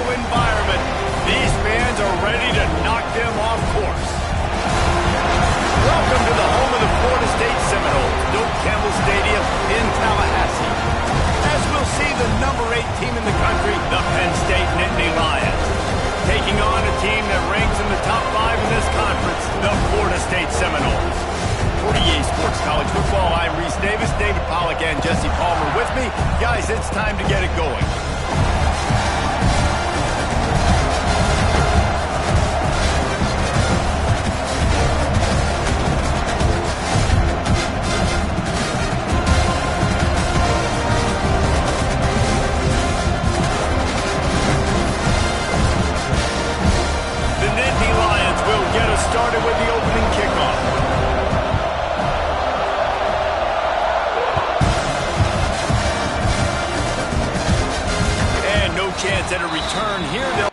hostile environment. These fans are ready to knock them off course. Welcome to the home of the Florida State Seminoles, Doak Campbell Stadium in Tallahassee. As we'll see the number 8 team in the country, the Penn State Nittany Lions, taking on a team that ranks in the top 5 in this conference, the Florida State Seminoles. For EA Sports College Football, I'm Reese Davis, David Pollack, and Jesse Palmer with me. Guys, it's time to get it going. Started with the opening kickoff. And no chance at a return here.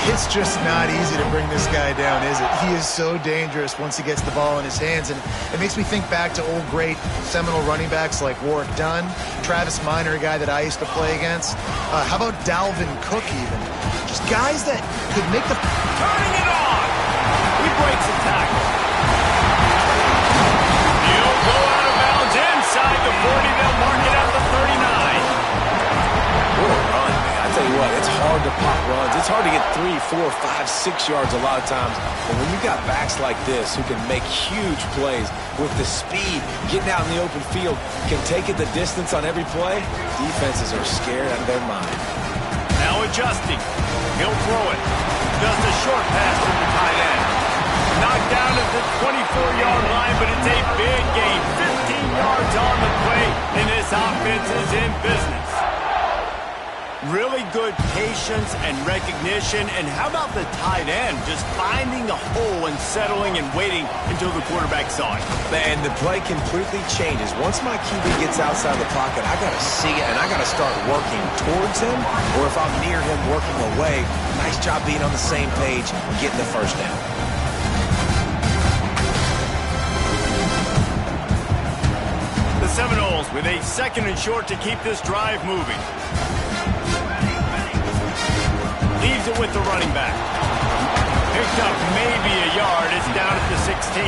It's just not easy to bring this guy down, is it? He is so dangerous once he gets the ball in his hands, and it makes me think back to old great Seminole running backs like Warwick Dunn, Travis Minor, a guy that I used to play against. How about Dalvin Cook even? Just guys that could make the... Turning it on! He breaks a tackle. He'll go out of bounds inside the 40. They'll mark it at the 39. What a run, man. I tell you what, it's hard to pop runs. It's hard to get 3, 4, 5, 6 yards a lot of times. But when you got backs like this who can make huge plays with the speed, getting out in the open field, can take it the distance on every play, defenses are scared out of their mind. Now adjusting. He'll throw it. Just a short pass from the tight end. Knocked down at the 24-yard line, but it's a big gain. 15 yards on the play, and this offense is in business. Really good patience and recognition. And how about the tight end just finding a hole and settling and waiting until the quarterback saw it? Man, the play completely changes. Once my QB gets outside the pocket, I got to see it, and I got to start working towards him, or if I'm near him working away, nice job being on the same page, getting the first down. The Seminoles with a 2nd and short to keep this drive moving. Leaves it with the running back. Picked up maybe a yard. It's down at the 16.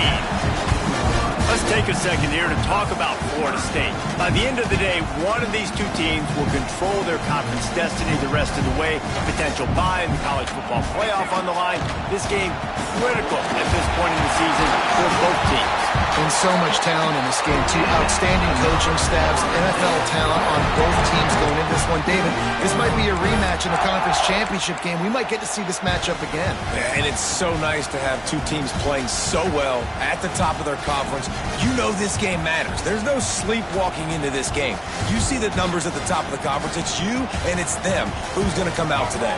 Let's take a second here to talk about Florida State. By the end of the day, one of these two teams will control their conference destiny the rest of the way. Potential bye in the college football playoff on the line. This game critical at this point in the season for both teams. And so much talent in this game, too. Outstanding coaching staffs, NFL talent on both teams going into this one. David, this might be a rematch in the conference championship game. We might get to see this matchup again. And it's so nice to have two teams playing so well at the top of their conference. You know this game matters. There's no sleepwalking into this game. You see the numbers at the top of the conference. It's you and it's them. Who's going to come out today?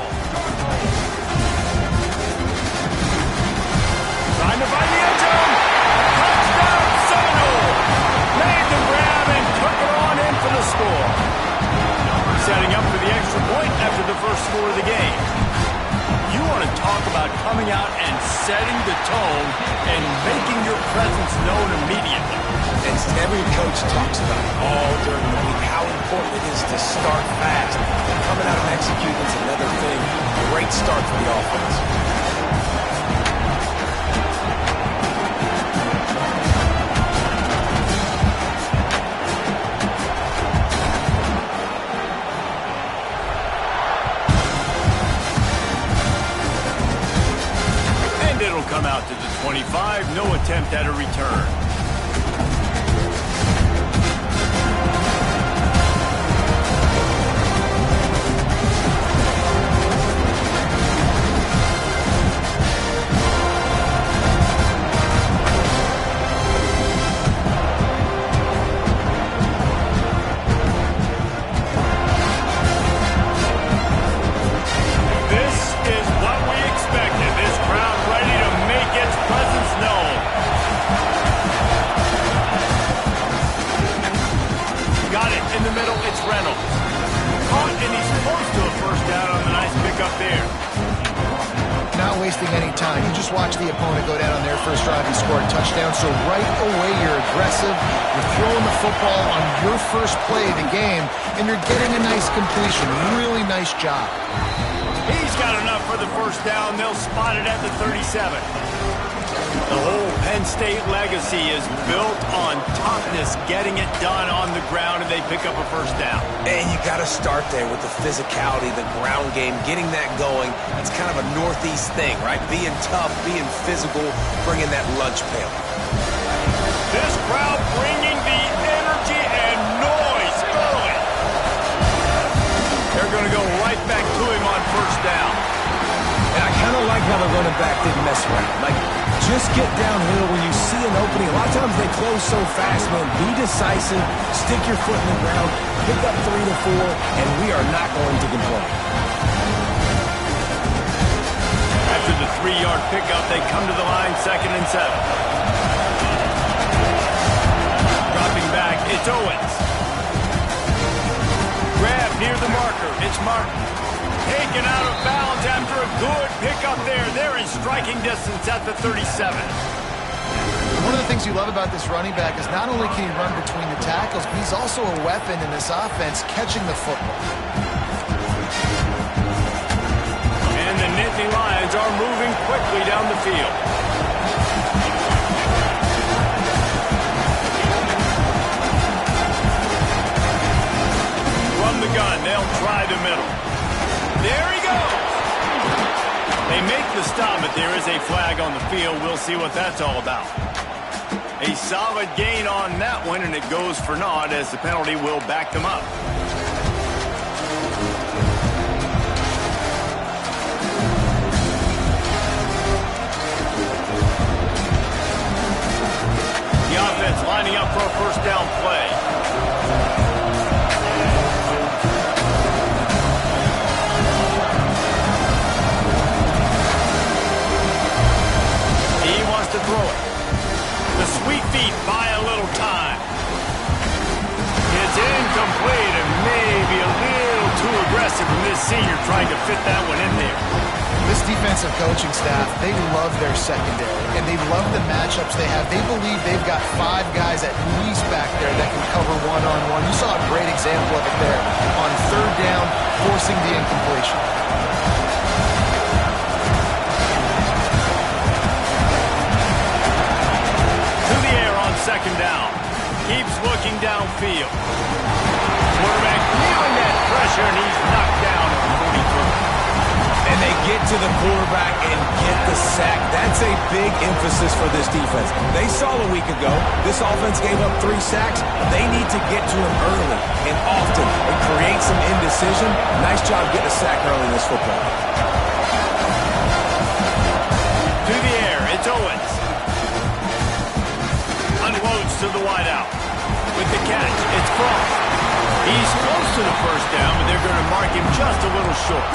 Trying to find the end zone. Touchdown, Seminole. Made the grab and took it on in for the score. Setting up for the extra point after the first score of the game. You want to talk about coming out and setting the tone and making your presence known immediately. And every coach talks about it all during the week, how important it is to start fast. Coming out and executing is another thing. Great start for the offense. It'll come out to the 25. No attempt at a return. Any time. You just watch the opponent go down on their first drive and score a touchdown. So right away, you're aggressive. You're throwing the football on your first play of the game, and you're getting a nice completion. Really nice job. He's got enough for the first down. They'll spot it at the 37. The whole Penn State legacy is built on toughness, getting it done on the ground, and they pick up a first down. And you got to start there with the physicality, the ground game, getting that going. That's kind of a Northeast thing, right? Being tough, being physical, bringing that lunch pail. This crowd bringing the energy and noise early. They're going to go right back to him on first down. And I kind of like how the running back didn't mess around. Like, just get downhill when you see an opening. A lot of times they close so fast, man. Be decisive, stick your foot in the ground, pick up 3 to 4, and we are not going to complain. After the 3-yard pickup, they come to the line, 2nd and 7. Dropping back, it's Owens. Grab near the marker, it's Martin. Taken out of bounds after a good pickup there. They're in striking distance at the 37. One of the things you love about this running back is not only can he run between the tackles, but he's also a weapon in this offense catching the football. And the Nittany Lions are moving quickly down the field. From the gun, they'll try the middle. There he goes. They make the stop, but there is a flag on the field. We'll see what that's all about. A solid gain on that one, and it goes for naught as the penalty will back them up. The offense lining up for a first down play. He wants to throw it. The sweet feet buy a little time. It's incomplete and maybe a little too aggressive from this senior trying to fit that one in there. This defensive coaching staff, they love their secondary, and they love the matchups they have. They believe they've got 5 guys at least back there that can cover one-on-one. You saw a great example of it there on third down, forcing the incompletion. Second down. Keeps looking downfield. Quarterback feeling that pressure, and he's knocked down at the 43. And they get to the quarterback and get the sack. That's a big emphasis for this defense. They saw a week ago, this offense gave up 3 sacks. They need to get to him early and often and create some indecision. Nice job getting a sack early in this football. To the air, it's Owens. Unloads to the wideout. With the catch, it's Frost. He's close to the first down, but they're going to mark him just a little short.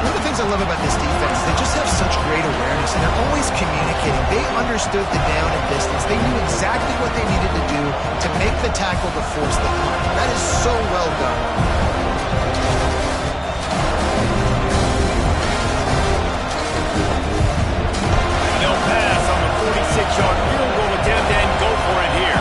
One of the things I love about this defense, they just have such great awareness, and they're always communicating. They understood the down and distance. They knew exactly what they needed to do to make the tackle to force the punt. That is so well done. They'll pass on the 46-yard field goal attempt and go for it here.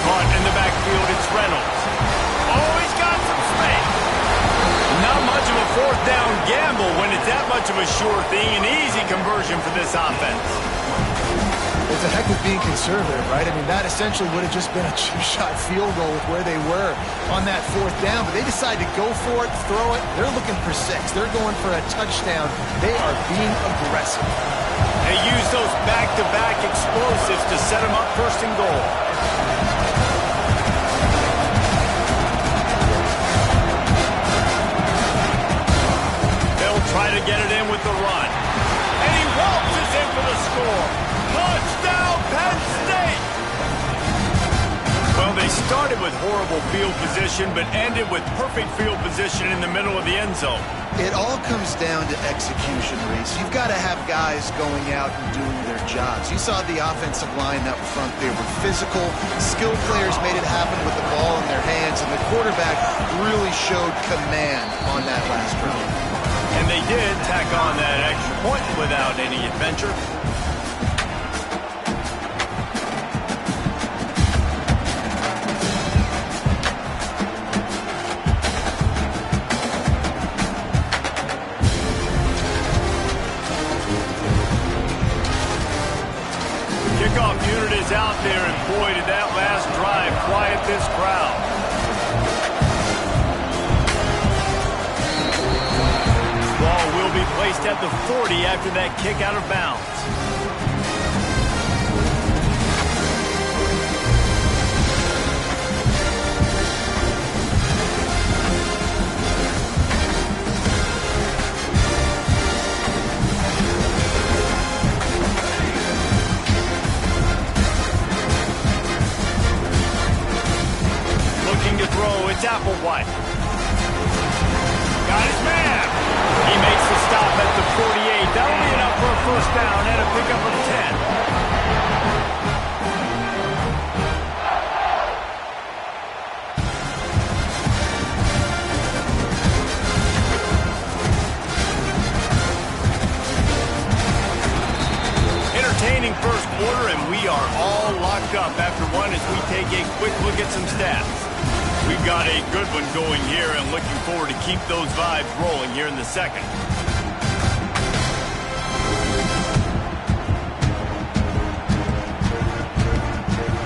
Caught in the backfield, it's Reynolds. Oh, he's got some space. Not much of a fourth down gamble when it's that much of a sure thing. An easy conversion for this offense. It's a heck of being conservative, right? I mean, that essentially would have just been a chip-shot field goal with where they were on that fourth down, but they decided to go for it, throw it. They're looking for 6. They're going for a touchdown. They are being aggressive. They use those back-to-back explosives to set them up first and goal. They'll try to get it in with the run. And he waltzes in for the score. Touchdown, Penn State! Well, they started with horrible field position, but ended with perfect field position in the middle of the end zone. It all comes down to execution, Reese. You've got to have guys going out and doing their jobs. You saw the offensive line up front. They were physical. Skilled players made it happen with the ball in their hands, and the quarterback really showed command on that last drive. And they did tack on that extra point without any adventure. Kickoff unit is out there, and boy, did that last drive quiet this crowd. Ball will be placed at the 40 after that kick out of bounds. Looking to throw, it's Applewhite. Got his man. He makes the stop at the 48. That'll be enough for a first down and a pickup of Ending first quarter, and we are all locked up after one as we take a quick look at some stats. We've got a good one going here and looking forward to keep those vibes rolling here in the second.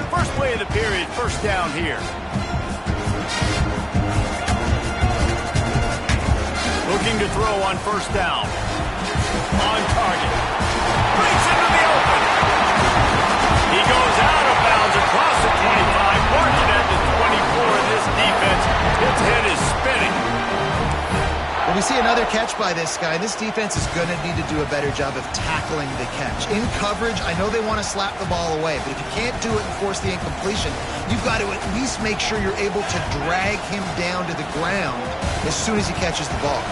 First play of the period, first down here. Looking to throw on first down. On target. Breaks into the open. He goes out of bounds across the 25, marking at the 24. This defense, its head is spinning. When we see another catch by this guy, this defense is going to need to do a better job of tackling the catch. In coverage, I know they want to slap the ball away, but if you can't do it and force the incompletion, you've got to at least make sure you're able to drag him down to the ground as soon as he catches the ball.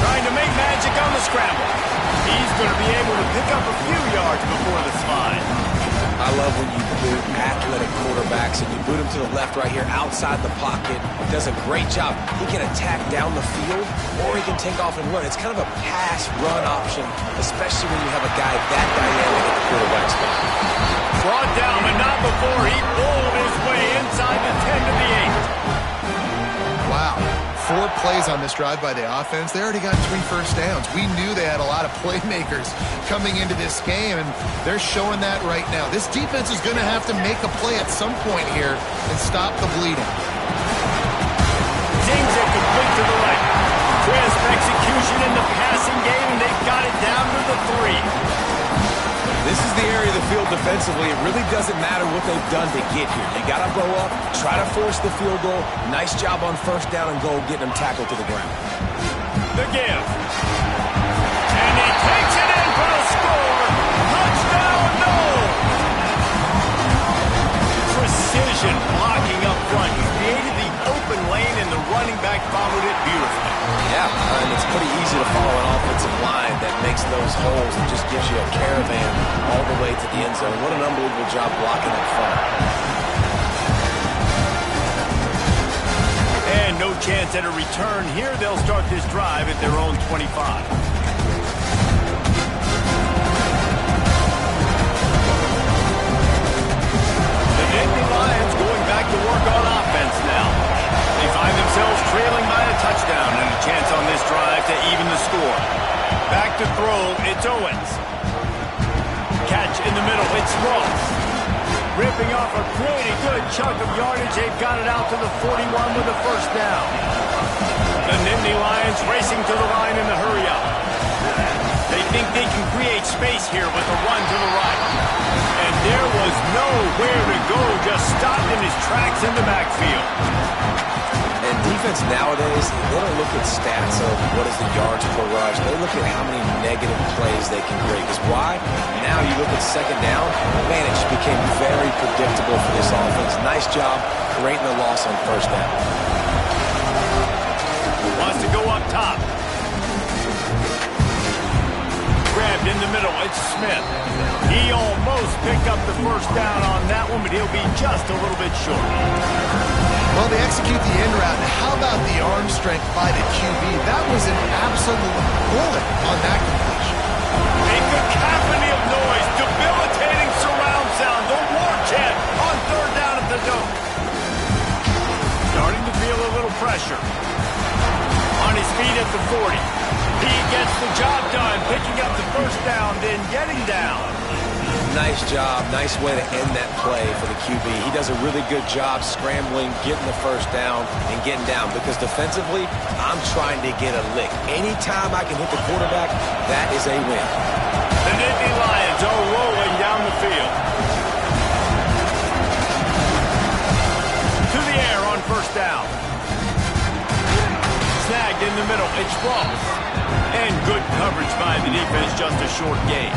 Trying to make magic on the scramble. He's going to be able to pick up a few yards before the slide. I love when you boot athletic quarterbacks and you boot him to the left right here outside the pocket. He does a great job. He can attack down the field or he can take off and run. It's kind of a pass-run option, especially when you have a guy that dynamic at the quarterback spot. Brought down, but not before he bowled his way inside the 10 to the 8. Wow. 4 plays on this drive by the offense. They already got 3 first downs. We knew they had a lot of playmakers coming into this game, and they're showing that right now. This defense is going to have to make a play at some point here and stop the bleeding. Zings it complete to the right. Crisp execution in the passing game, and they've got it down to the 3. This is the area of the field defensively. It really doesn't matter what they've done to get here. You got to blow up, try to force the field goal. Nice job on first down and goal, getting them tackled to the ground. The give. And he takes it in for the score. Touchdown, no! Precision blocking up front. He created the open lane, and the running back followed it beautifully. Yeah, and it's pretty easy to follow an offensive line that makes those holes and just gives you a caravan all the way to the end zone. What an unbelievable job blocking up front. And no chance at a return here. They'll start this drive at their own 25. The Nittany Lions going back to work on offense now. They find themselves trailing by a touchdown and a chance on this drive to even the score. Back to throw, it's Owens. Catch in the middle, it's Ross. Ripping off a pretty good chunk of yardage. They've got it out to the 41 with a first down. The Nittany Lions racing to the line in the hurry-up. They think they can create space here with a run to the right. And there was nowhere to go, just stopped in his tracks in the backfield. And defense nowadays, they don't look at stats of what is the yards per rush. They look at how many negative plays they can create. Because why? Now you look at second down, man, it just became very predictable for this offense. Nice job creating the loss on first down. Wants to go up top. Grabbed in the middle, it's Smith. He almost picked up the first down on that one, but he'll be just a little bit short. Well, they execute the end route. How about the arm strength by the QB? That was an absolute bullet on that completion. A cacophony of noise, debilitating surround sound, the war chant on third down at the Dome. Starting to feel a little pressure. On his feet at the 40. He gets the job done, picking up the first down, then getting down. Nice job. Nice way to end that play for the QB. He does a really good job scrambling, getting the first down, and getting down. Because defensively, I'm trying to get a lick. Anytime I can hit the quarterback, that is a win. The Nittany Lions are rolling down the field. To the air on first down. Snagged in the middle. It's Ross. And good coverage by the defense, just a short gain.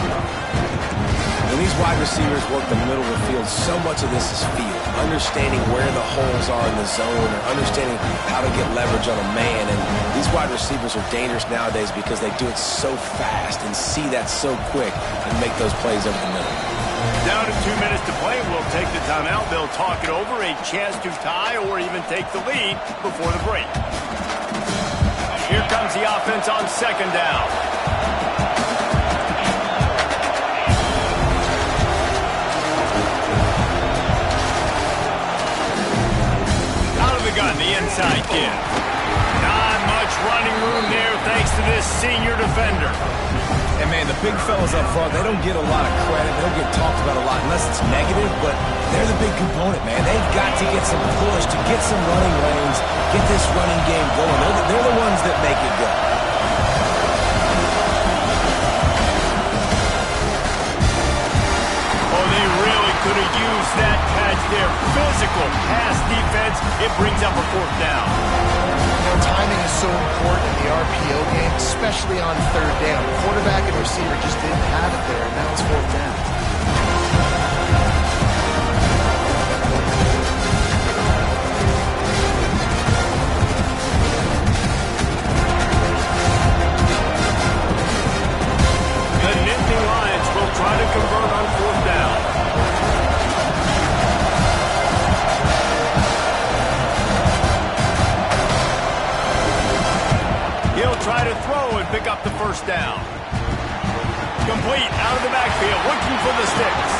When these wide receivers work the middle of the field, so much of this is feel. Understanding where the holes are in the zone or understanding how to get leverage on a man. And these wide receivers are dangerous nowadays because they do it so fast and see that so quick and make those plays over the middle. Down to 2 minutes to play. We'll take the timeout. They'll talk it over. A chance to tie or even take the lead before the break. Here comes the offense on second down. shotgun, the inside give. Not much running room there thanks to this senior defender. And, man, the big fellas up front, they don't get a lot of credit. They don't get talked about a lot unless it's negative, but they're the big component, man. They've got to get some push, to get some running lanes, get this running game going. They're the ones that make it go. Oh, they really could have used that catch there. Physical pass defense. It brings up a fourth down. Timing is so important in the RPO game, especially on third down. Quarterback and receiver just didn't have it there, and now it's fourth down. The Nittany Lions will try to convert on fourth down. He'll try to throw and pick up the first down. Complete out of the backfield, looking for the sticks.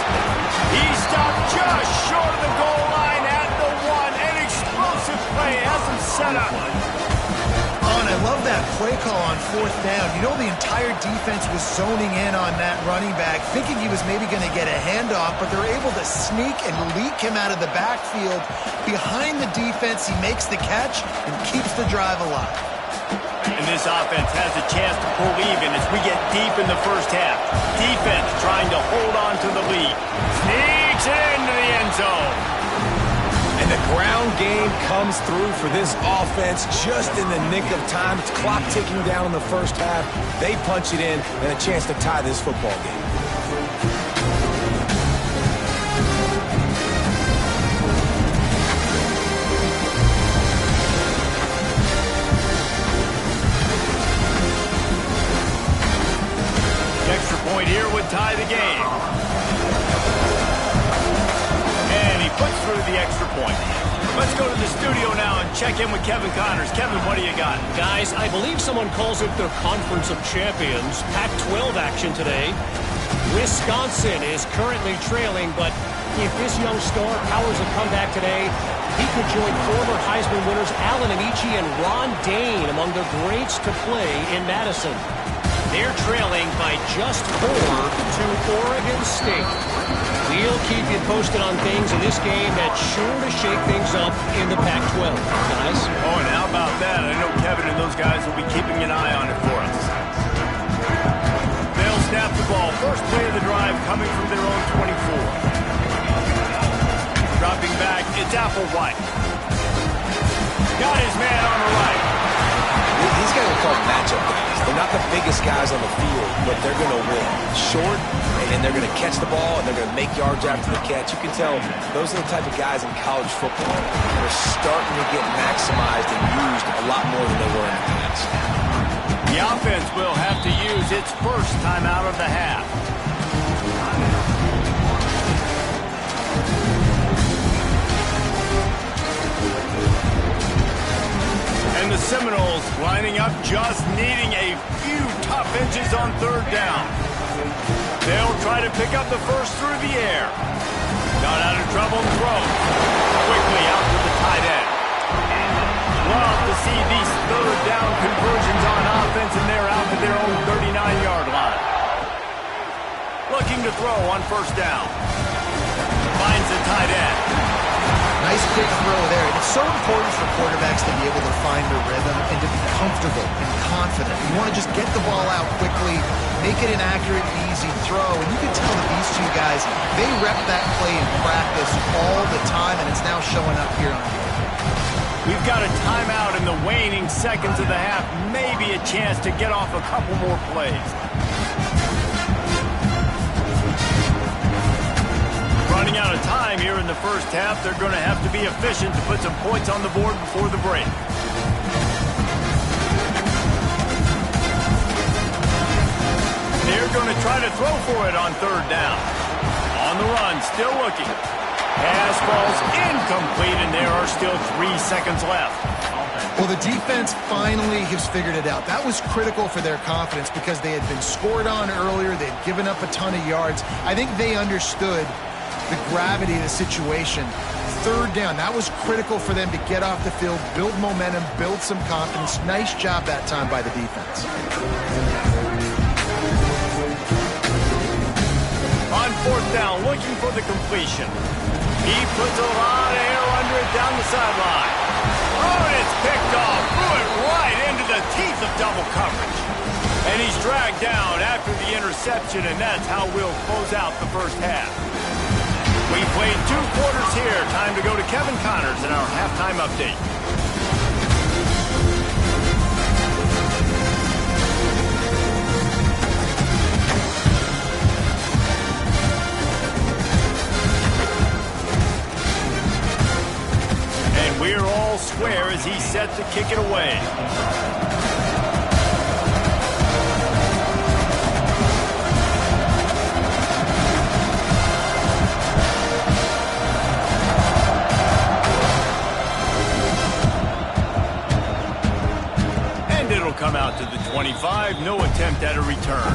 He stopped just short of the goal line at the one. An explosive play has him set up. Oh, and I love that play call on fourth down. You know, the entire defense was zoning in on that running back, thinking he was maybe going to get a handoff, but they're able to sneak and leak him out of the backfield. Behind the defense, he makes the catch and keeps the drive alive. And this offense has a chance to pull even as we get deep in the first half. Defense trying to hold on to the lead. Sneaks into the end zone. And the ground game comes through for this offense just in the nick of time. It's clock ticking down in the first half. They punch it in and a chance to tie this football game. Point here would tie the game. And he puts through the extra point. Let's go to the studio now and check in with Kevin Connors. Kevin, what do you got? Guys, I believe someone calls it the Conference of Champions. Pac-12 action today. Wisconsin is currently trailing, but if this young star powers a comeback today, he could join former Heisman winners Allen Amici and Ron Dane among the greats to play in Madison. They're trailing by just 4 to Oregon State. We'll keep you posted on things in this game that's sure to shake things up in the Pac-12, guys. Oh, and how about that? I know Kevin and those guys will be keeping an eye on it for us. They'll snap the ball. First play of the drive coming from their own 24. Dropping back, it's Applewhite. Got his man on the right. These guys are called matchup guys. They're not the biggest guys on the field, but they're going to win. Short, and they're going to catch the ball, and they're going to make yards after the catch. You can tell those are the type of guys in college football that are starting to get maximized and used a lot more than they were in the past. The offense will have to use its first time out of the half. And the Seminoles lining up, just needing a few tough inches on third down. They'll try to pick up the first through the air. Got out of trouble and throws. Quickly out to the tight end. Love to see these third down conversions on offense, and they're out to their own 39-yard line. Looking to throw on first down. Finds the tight end. Nice quick throw there. And it's so important for quarterbacks to be able to find their rhythm and to be comfortable and confident. You want to just get the ball out quickly, make it an accurate, easy throw. And you can tell that these two guys, they rep that play in practice all the time, and it's now showing up here on game. We've got a timeout in the waning seconds of the half. Maybe a chance to get off a couple more plays. Running out of time here in the first half. They're going to have to be efficient to put some points on the board before the break. They're going to try to throw for it on third down. On the run, still looking. Pass falls incomplete, and there are still 3 seconds left. Well, the defense finally has figured it out. That was critical for their confidence because they had been scored on earlier. They'd given up a ton of yards. I think they understood the gravity of the situation. third down. That was critical for them to get off the field, build momentum, build some confidence. Nice job that time by the defense. On fourth down, looking for the completion. He puts a lot of air under it down the sideline. Oh, and it's picked off. Threw it right into the teeth of double coverage. And he's dragged down after the interception, and that's how we'll close out the first half. We played 2 quarters here. Time to go to Kevin Connors in our halftime update. And we're all square as he's set to kick it away. Come out to the 25, no attempt at a return.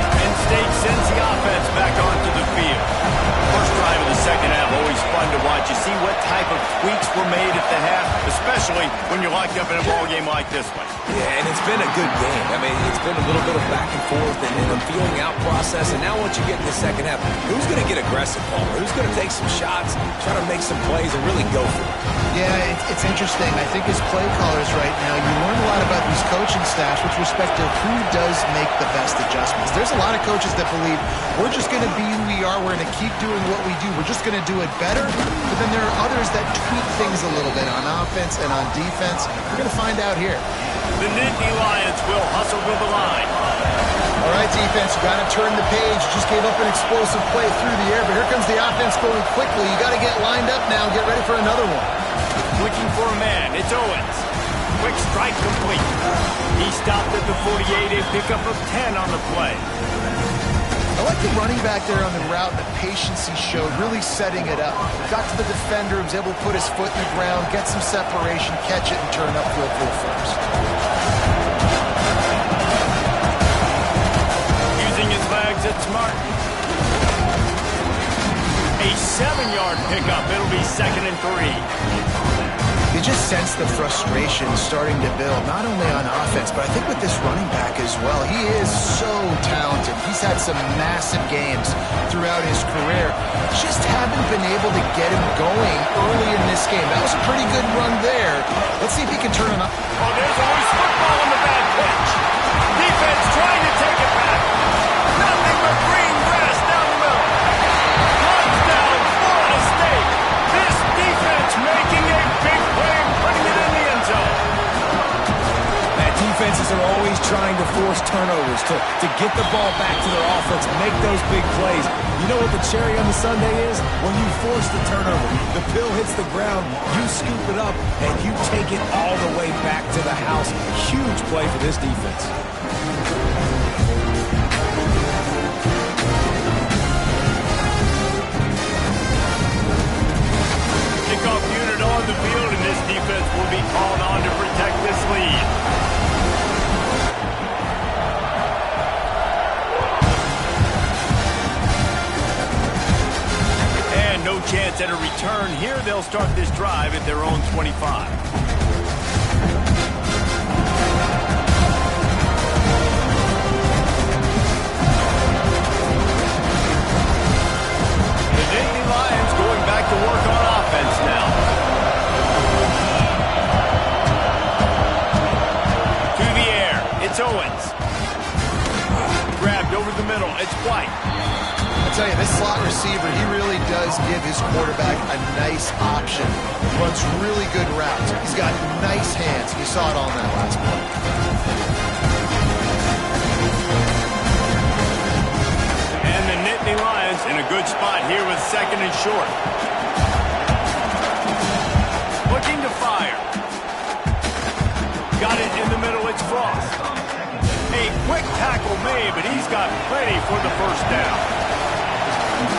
Penn State sends the offense back onto the field. First drive of the second half, always fun to watch. You see what type of tweaks were made at the half, especially when you're locked up in a ball game like this one. Yeah, and it's been a good game. I mean, it's been a little bit of back and forth and a feeling out process. And now once you get in the second half, who's going to get aggressive, Paul? Who's going to take some shots, try to make some plays, and really go for it? Yeah, it's interesting. I think as play callers right now, you learn a lot about these coaching staffs with respect to who does make the best adjustments. There's a lot of coaches that believe we're just going to be who we are. We're going to keep doing what we do. We're just going to do it better. But then there are others that tweak things a little bit on offense and on defense. We're going to find out here. The Nittany Lions will hustle to the line. All right, defense, you got to turn the page. Just gave up an explosive play through the air, but here comes the offense going quickly. You got to get lined up now. Get ready for another one. Looking for a man. It's Owens. Quick strike complete. He stopped at the 48, a pickup of 10 on the play. I like the running back there on the route, the patience he showed, really setting it up. Got to the defender, was able to put his foot in the ground, get some separation, catch it, and turn upfield for the first. Using his legs, it's Martin. A 7-yard pickup. It'll be 2nd and 3. You just sense the frustration starting to build, not only on offense, but I think with this running back as well. He is so talented. He's had some massive games throughout his career. Just haven't been able to get him going early in this game. That was a pretty good run there. Let's see if he can turn it up. Oh, there's always football on the bad pitch. Defense trying to take it back. Nothing but green grass down the middle. Touchdown, Florida State. This defense making a big play and putting it in the end zone. Defenses are always trying to force turnovers to get the ball back to their offense, make those big plays. You know what the cherry on the sundae is? When you force the turnover, the pill hits the ground, you scoop it up, and you take it all the way back to the house. Huge play for this defense. Kickoff unit on the field, and this defense will be called on to protect this lead. No chance at a return here. They'll start this drive at their own 25. The Nittany Lions going back to work on offense now. To the air. It's Owens. Grabbed over the middle. It's White. I tell you, this slot receiver, he really does give his quarterback a nice option. Runs really good routes. He's got nice hands. You saw it all in that last play. And the Nittany Lions in a good spot here with 2nd and short. Looking to fire. Got it in the middle. It's Frost. A quick tackle made, but he's got plenty for the first down.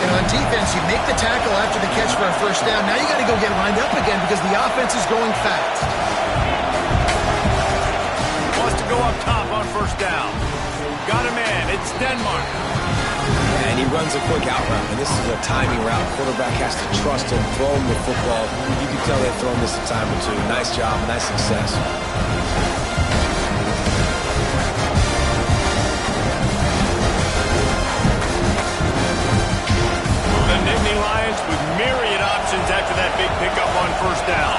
And on defense, you make the tackle after the catch for a first down. Now you got to go get lined up again because the offense is going fast. Wants to go up top on first down. Got a man. It's Denmark. Yeah, and he runs a quick out route, and this is a timing route. Quarterback has to trust him, throw him the football. You can tell they've thrown this a time or two. Nice job, nice success. The Nittany Lions with myriad options after that big pickup on first down.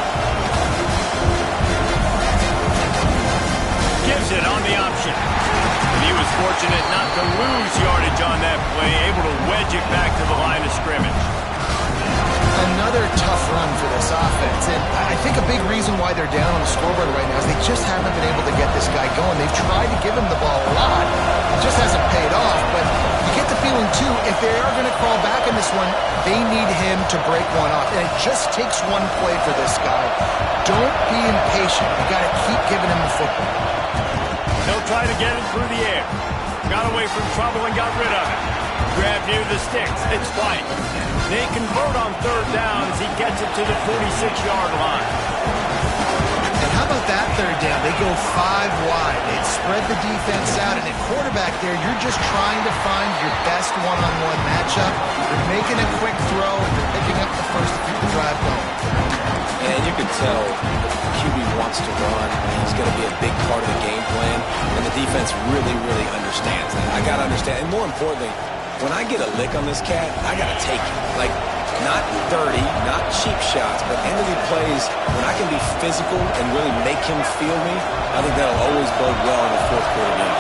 Gives it on the option. And he was fortunate not to lose yardage on that play, able to wedge it back to the line of scrimmage. Another tough run for this offense, and I think a big reason why they're down on the scoreboard right now is they just haven't been able to get this guy going. They've tried to give him the ball a lot. It just hasn't paid off, but you get the feeling, too, if they are going to crawl back in this one, they need him to break one off, and it just takes one play for this guy. Don't be impatient. You got to keep giving him the football. They'll try to get it through the air. Got away from trouble and got rid of it. Grab near the sticks. It's White. They convert on third down as he gets it to the 46-yard line. And how about that third down? They go 5 wide. They spread the defense out, and at quarterback there, you're just trying to find your best one-on-one matchup. You're making a quick throw. You're picking up the first to keep the drive going. And you can tell the QB wants to run. He's going to be a big part of the game plan, and the defense really, really understands that. I got to understand, and more importantly, when I get a lick on this cat, I got to take it. Like, not 30, not cheap shots, but end-of-the plays when I can be physical and really make him feel me, I think that'll always bode well in the fourth quarter game.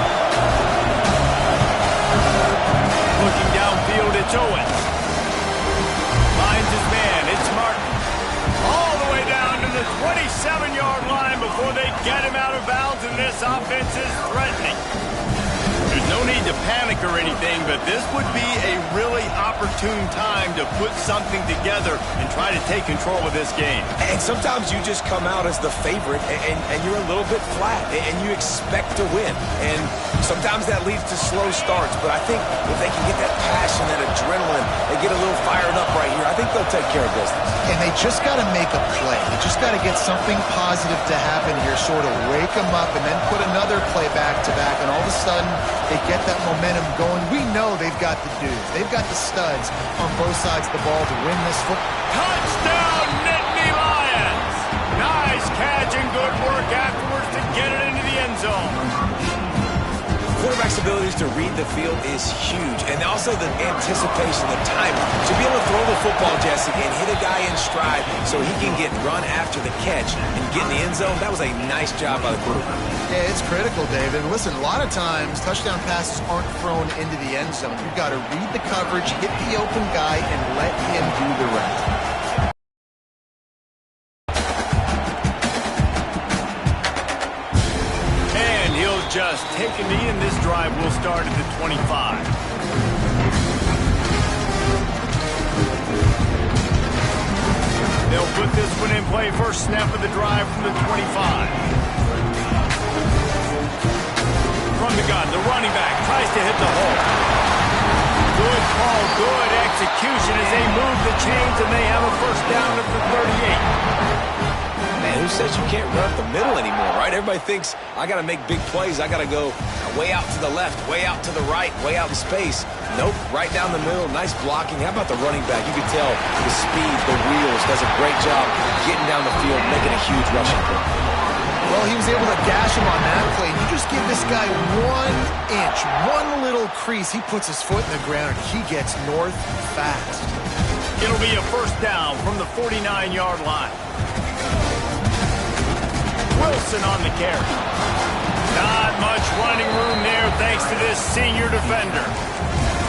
Looking downfield, it's Owens. Finds his man, it's Martin. All the way down to the 27-yard line before they get him out of bounds, and this offense is threatening. There's no need to panic or anything, but this would be a really opportune time to put something together and try to take control of this game. And sometimes you just come out as the favorite, and you're a little bit flat, and you expect to win. And sometimes that leads to slow starts, but I think if they can get that passion, that adrenaline, and get a little fired up right here, I think they'll take care of business. And they just got to make a play. They just got to get something positive to happen here, sort of wake them up, and then put another play back-to-back, and all of a sudden, they get that momentum going. We know they've got the dudes. They've got the studs on both sides of the ball to win this football. Touchdown, Nittany Lions! Nice catch and good work afterwards to get it into the end zone. Quarterback's abilities to read the field is huge, and also the anticipation, the timing. To be able to throw the football, Jesse, and hit a guy in stride so he can get run after the catch and get in the end zone, that was a nice job by the quarterback. Yeah, it's critical, David. And listen, a lot of times, touchdown passes aren't thrown into the end zone. You've got to read the coverage, hit the open guy, and let him do the rest. Just take a knee, and this drive will start at the 25. They'll put this one in play. First snap of the drive from the 25. From the gun, the running back tries to hit the hole. Good call, good execution as they move the chains, and they have a first down at the 38. Man, who says you can't run up the middle anymore, right? Everybody thinks, I got to make big plays. I got to go way out to the left, way out to the right, way out in space. Nope, right down the middle. Nice blocking. How about the running back? You can tell the speed, the wheels, does a great job getting down the field, making a huge rushing play. Well, he was able to gash him on that play. You just give this guy 1 inch, one little crease. He puts his foot in the ground, and he gets north fast. It'll be a first down from the 49-yard line. Wilson on the carry. Not much running room there thanks to this senior defender.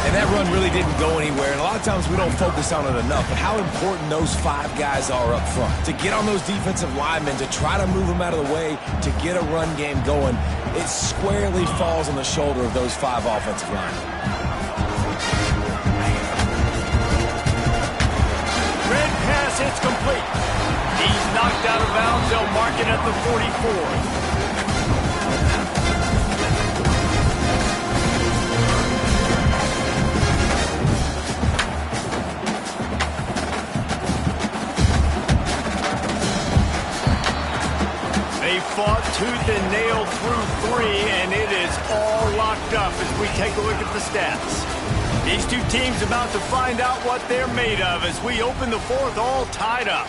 And that run really didn't go anywhere, and a lot of times we don't focus on it enough, but how important those 5 guys are up front. To get on those defensive linemen, to try to move them out of the way, to get a run game going, it squarely falls on the shoulder of those 5 offensive linemen. Red pass, it's complete. He's knocked out of bounds. They'll mark it at the 44. tooth and nail through 3, and it is all locked up as we take a look at the stats. These two teams about to find out what they're made of as we open the fourth all tied up.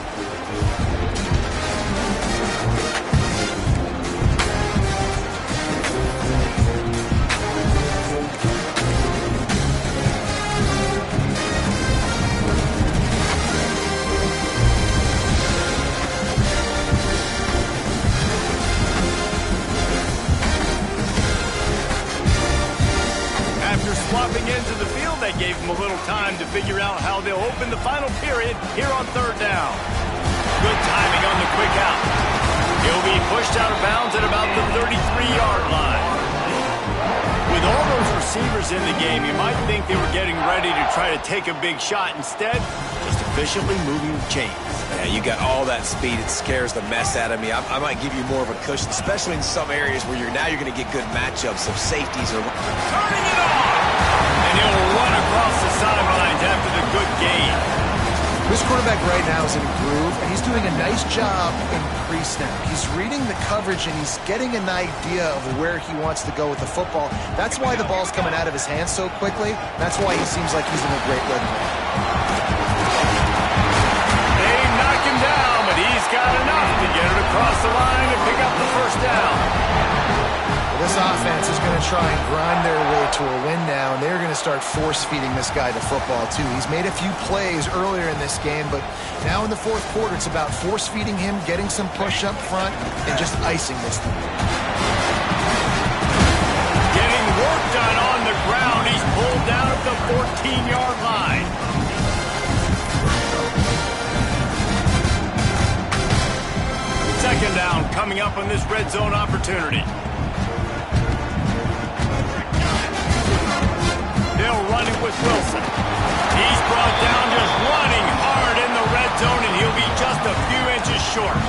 Swapping into the field, that gave them a little time to figure out how they'll open the final period here on third down. Good timing on the quick out. He'll be pushed out of bounds at about the 33-yard line. With all those receivers in the game, you might think they were getting ready to try to take a big shot. Instead, just efficiently moving the chains. Yeah, you got all that speed. It scares the mess out of me. I might give you more of a cushion, especially in some areas where you're going to get good matchups of safeties or turning it on. And he'll run across the sidelines after the good gain. This quarterback right now is in a groove, and he's doing a nice job in pre-snap. He's reading the coverage, and he's getting an idea of where he wants to go with the football. That's why the ball's coming out of his hands so quickly. That's why he seems like he's in a great rhythm. They knock him down, but he's got enough to get it across the line and pick up the first down. This offense is going to try and grind their way to a win now, and they're going to start force-feeding this guy the football, too. He's made a few plays earlier in this game, but now in the fourth quarter, it's about force-feeding him, getting some push up front, and just icing this thing. Getting work done on the ground. He's pulled down at the 14-yard line. Second down coming up on this red zone opportunity. They'll run it with Wilson. He's brought down just running hard in the red zone, and he'll be just a few inches short.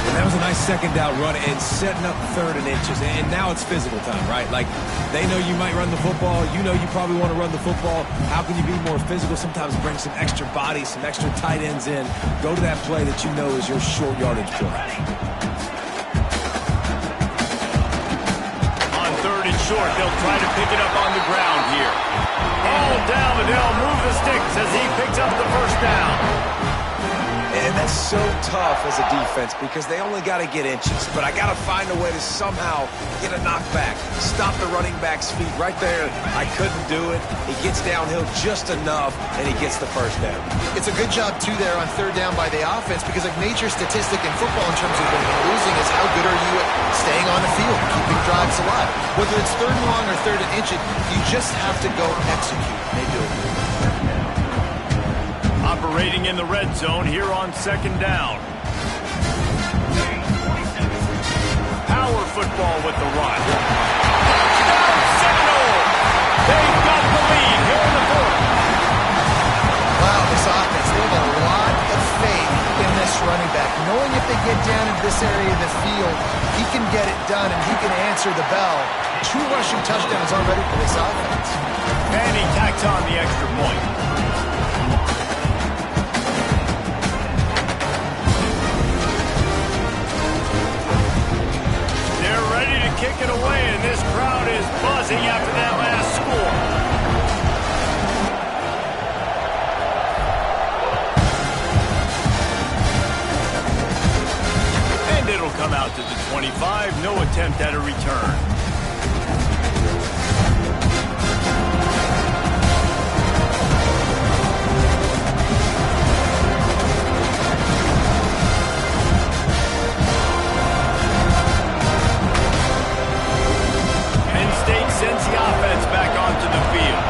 And that was a nice second down run and setting up third and inches. And now it's physical time, right? Like, they know you might run the football. You know you probably want to run the football. How can you be more physical? Sometimes bring some extra bodies, some extra tight ends in. Go to that play that you know is your short yardage play. Short, they'll try to pick it up on the ground here. Ball down, and they'll move the sticks as he picks up the first down. And that's so tough as a defense because they only got to get inches. But I got to find a way to somehow get a knockback, stop the running back's feet right there. I couldn't do it. He gets downhill just enough, and he gets the first down. It's a good job, too, there on third down by the offense because a major statistic in football in terms of winning and losing is how good are you at staying on the field, keeping drives alive. Whether it's third and long or third and inches, you just have to go execute. They do it. Operating in the red zone here on second down. Power football with the run. Touchdown Seminole! They've got the lead here in the fourth. Wow, this offense, they have a lot of faith in this running back. Knowing if they get down into this area of the field, he can get it done and he can answer the bell. 2 rushing touchdowns already for this offense. And he tacks on the extra point. Kick it away, and this crowd is buzzing after that last score. And it'll come out to the 25. No attempt at a return. Sends the offense back onto the field.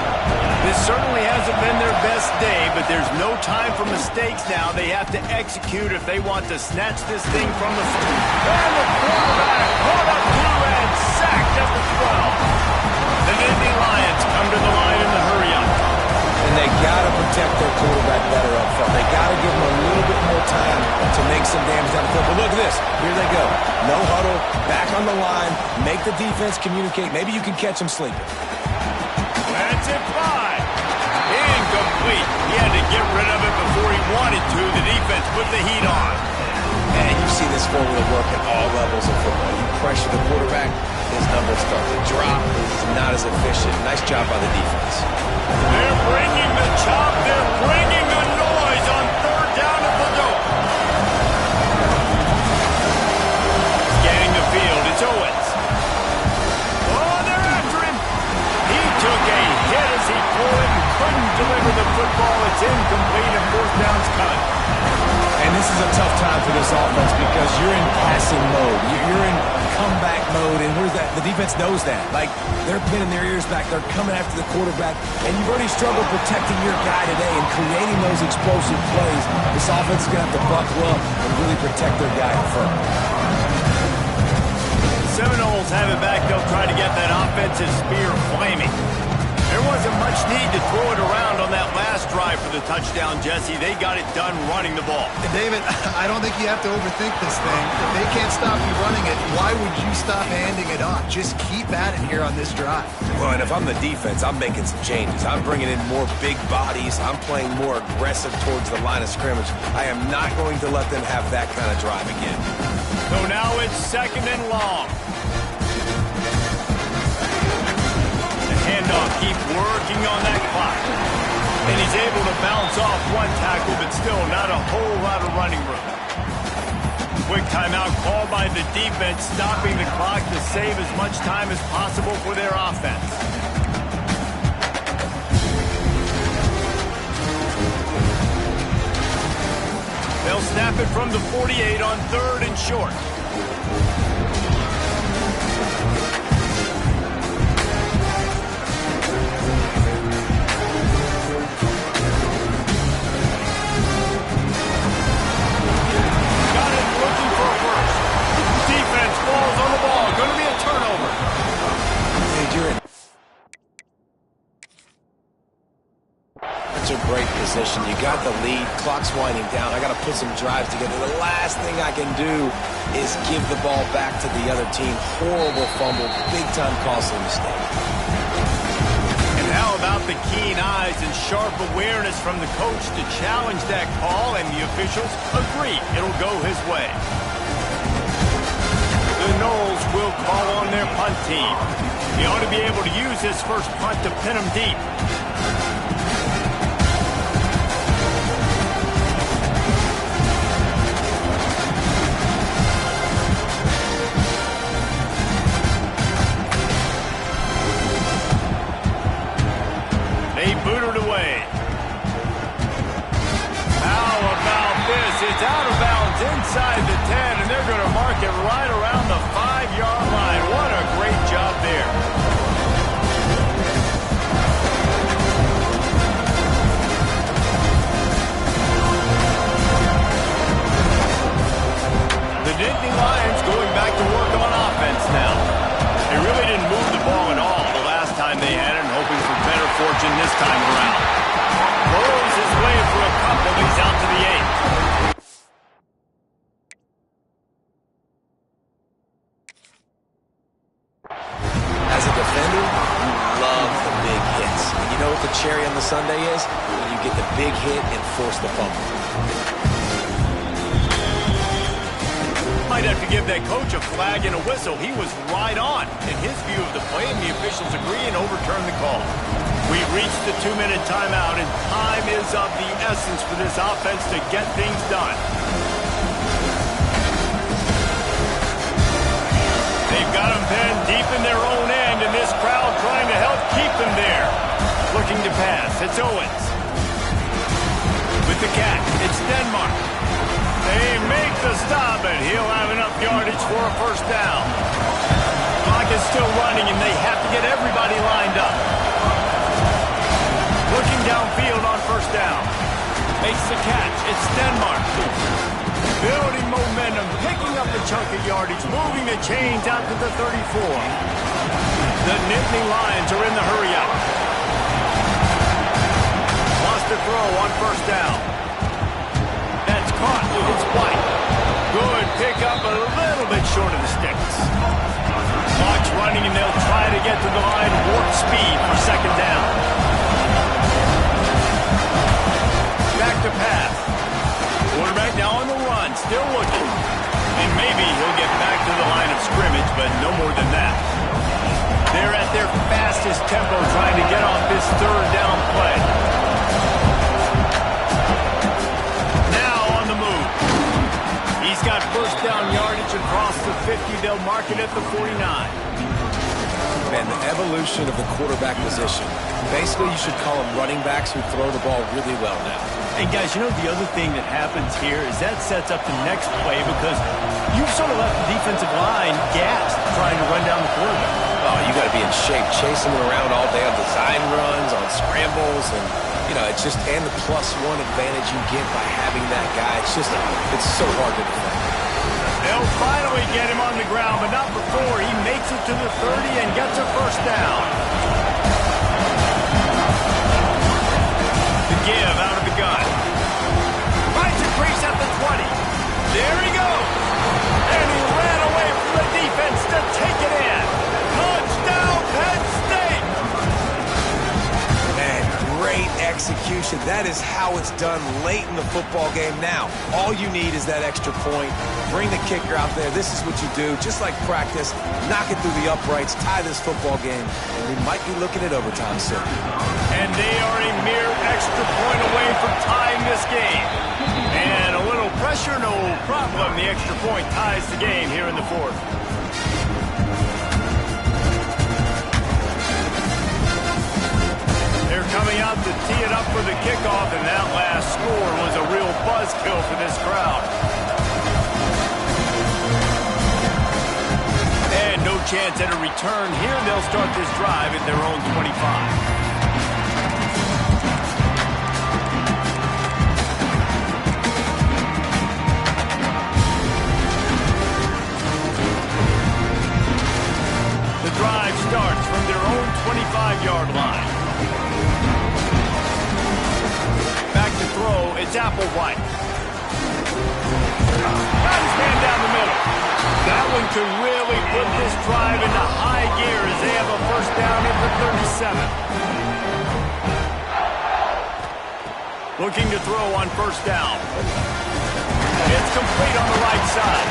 This certainly hasn't been their best day, but there's no time for mistakes now. They have to execute if they want to snatch this thing from the... And the quarterback caught up to and sacked at the 12. The Nittany Lions come to the line in the hurry-up. And they got to protect their quarterback better up front. They got to give him a little bit more time to make some damage down the field. But look at this. Here they go. No huddle. Back on the line. Make the defense communicate. Maybe you can catch them sleeping. That's it by. Incomplete. He had to get rid of it before he wanted to. The defense put the heat on. And you've seen this formula work at all levels of football. You pressure the quarterback, his numbers start to drop. He's not as efficient. Nice job by the defense. They're bringing the chop. They're bringing the noise on third down at the door. Scanning the field. It's Owens. Oh, they're after him. He took a hit as he pulled it and couldn't deliver the football. It's incomplete and fourth down's cut. And this is a tough time for this offense because you're in passing mode. You're in comeback mode, and where's that? The defense knows that. Like, they're pinning their ears back. They're coming after the quarterback, and you've already struggled protecting your guy today and creating those explosive plays. This offense is going to have to buckle up and really protect their guy in front. Seminoles have it back. They'll try to get that offensive spear flaming. There wasn't much need to throw it around on that last drive for the touchdown, Jesse. They got it done running the ball. And David, I don't think you have to overthink this thing. If they can't stop you running it, why would you stop handing it off? Just keep at it here on this drive. Well, and if I'm the defense, I'm making some changes. I'm bringing in more big bodies. I'm playing more aggressive towards the line of scrimmage. I am not going to let them have that kind of drive again. So now it's second and long. Handoff, keep working on that clock. And he's able to bounce off one tackle, but still not a whole lot of running room. Quick timeout called by the defense, stopping the clock to save as much time as possible for their offense. They'll snap it from the 48 on third and short. Falls on the ball. Going to be a turnover. That's a great position. You got the lead. Clock's winding down. I got to put some drives together. The last thing I can do is give the ball back to the other team. Horrible fumble. Big-time costly mistake. And how about the keen eyes and sharp awareness from the coach to challenge that call, and the officials agree it'll go his way. The Noles will call on their punt team. He ought to be able to use his first punt to pin him deep. They boot it away. How about this? It's out of bounds inside the 10, and they're going to mark it right around the 5-yard line. What a great job there. The Nittany Lions going back to work on offense now. They really didn't move the ball at all the last time they had it, and hoping for better fortune this time around. Burrows his way for a couple. He's out to the 8. As a defender, you love the big hits. And you know what the cherry on the sundae is? When you get the big hit and force the fumble. Might have to give that coach a flag and a whistle. He was right on in his view of the play, and the officials agree and overturn the call. We've reached the 2-minute timeout, and time is of the essence for this offense to get things done. They've got them pinned deep in their own end, and this crowd trying to help keep them there. Looking to pass. It's Owens. With the catch, it's Denmark. They make the stop, and he'll have enough yardage for a first down. Clock is still running, and they have to get everybody lined up. Looking downfield on first down. Makes the catch. It's Denmark. Building momentum, picking up a chunk of yardage, moving the chains out to the 34. The Nittany Lions are in the hurry-up. Lost the throw on first down. That's caught. It's White. Good pickup, a little bit short of the sticks. Clock's running, and they'll try to get to the line. Warp speed for second down. Back to pass. Quarterback now on the run, still looking. tempo trying to get off this third down play. Now on the move. He's got first down yardage across the 50. They'll mark it at the 49. Man, the evolution of the quarterback position. Basically, you should call them running backs who throw the ball really well now. And guys, you know the other thing that happens here is that sets up the next play because you've sort of left the defensive line gassed trying to run down the quarterback. Oh, you got to be in shape, chasing him around all day on design runs, on scrambles, and you know, it's just and the +1 advantage you get by having that guy. It's so hard to defend. They'll finally get him on the ground, but not before he makes it to the 30 and gets a first down. The give out of the gun. Finds a crease at the 20. There he goes. And he ran away from the defense to take it in. Touchdown, Penn State. Man, great execution. That is how it's done late in the football game. Now, all you need is that extra point. Bring the kicker out there. This is what you do. Just like practice, knock it through the uprights, tie this football game, and we might be looking at overtime soon. And they are a mere extra point away from tying this game. And a little pressure, no problem. The extra point ties the game here in the fourth. They're coming out to tee it up for the kickoff, and that last score was a real buzzkill for this crowd. And no chance at a return here. They'll start this drive at their own 25. The drive starts from their own 25-yard line. Back to throw, it's Applewhite. Got his man down the middle. That one could really put this drive into high gear as they have a first down at the 37. Looking to throw on first down. It's complete on the right side.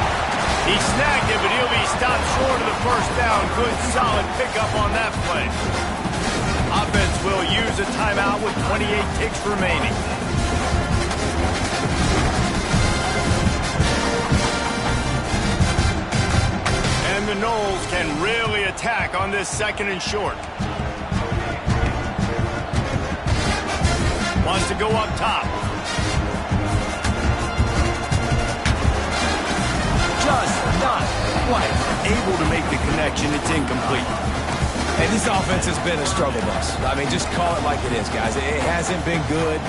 He snagged it, but he'll be stopped short of the first down. Good, solid pickup on that play. Offense will use a timeout with 28 ticks remaining. And the Noles can really attack on this second and short. Wants to go up top. Just not quite able to make the connection. It's incomplete. And this offense has been a struggle bus. I mean, just call it like it is, guys. It hasn't been good,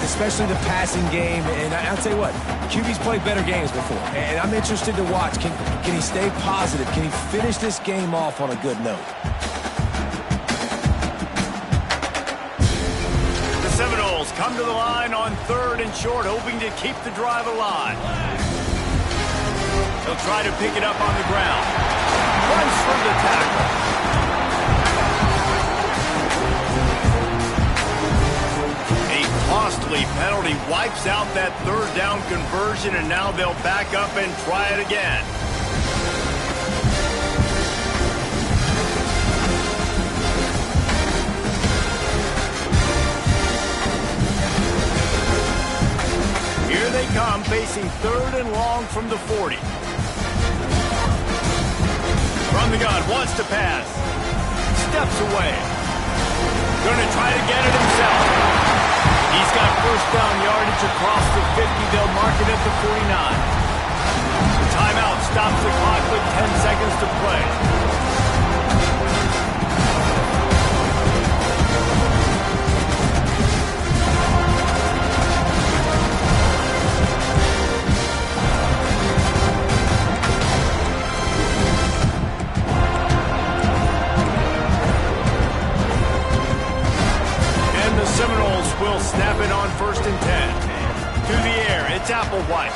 especially the passing game. And I'll tell you what, QB's played better games before. And I'm interested to watch. Can he stay positive? Can he finish this game off on a good note? The Seminoles come to the line on third and short, hoping to keep the drive alive. They'll try to pick it up on the ground. Runs from the tackle. Costly penalty wipes out that third down conversion, and now they'll back up and try it again. Here they come, facing third and long from the 40. From the gun, wants to pass. Steps away. Gonna try to get it himself. He's got first down yardage across the 50. They'll mark it at the 49. The timeout stops the clock with 10 seconds to play. Seminoles will snap it on first and 10. To the air, it's Applewhite.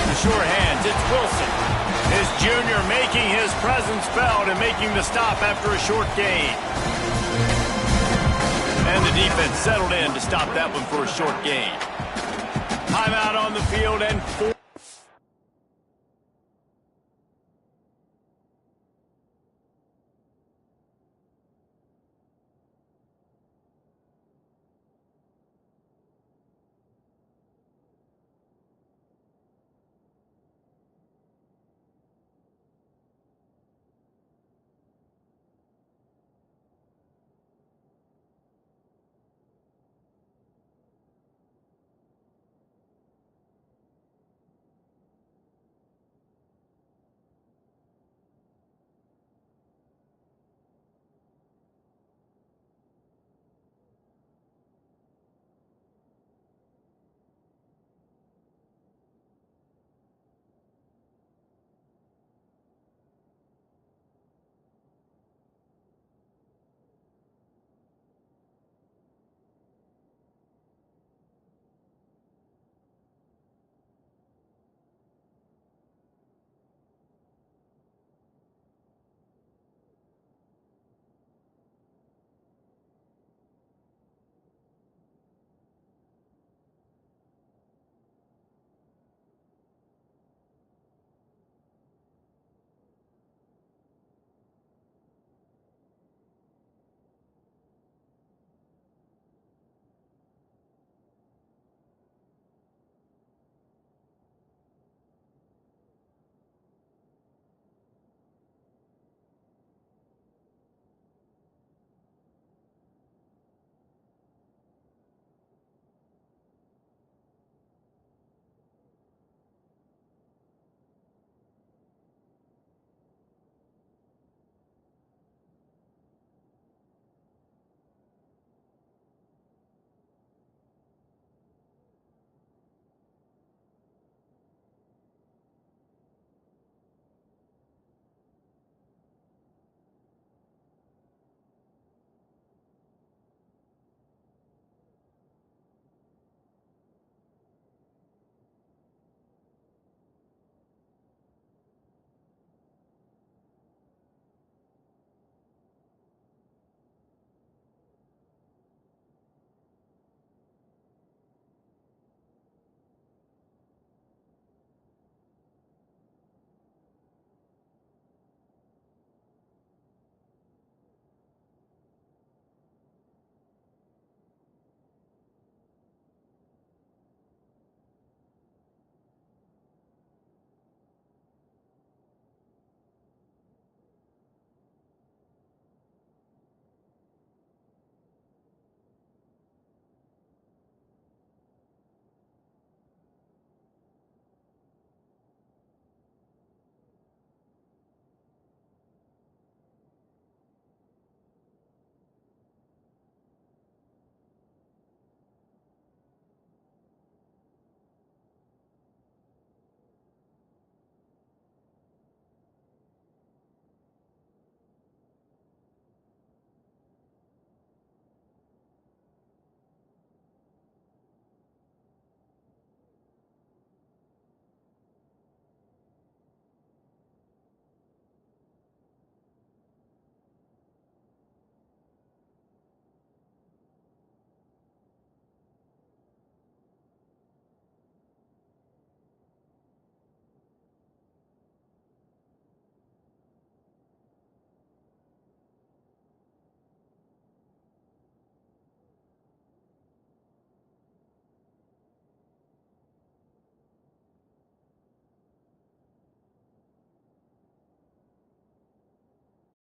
The sure hands, it's Wilson. His junior making his presence felt and making the stop after a short gain. And the defense settled in to stop that one for a short gain. Timeout on the field and 4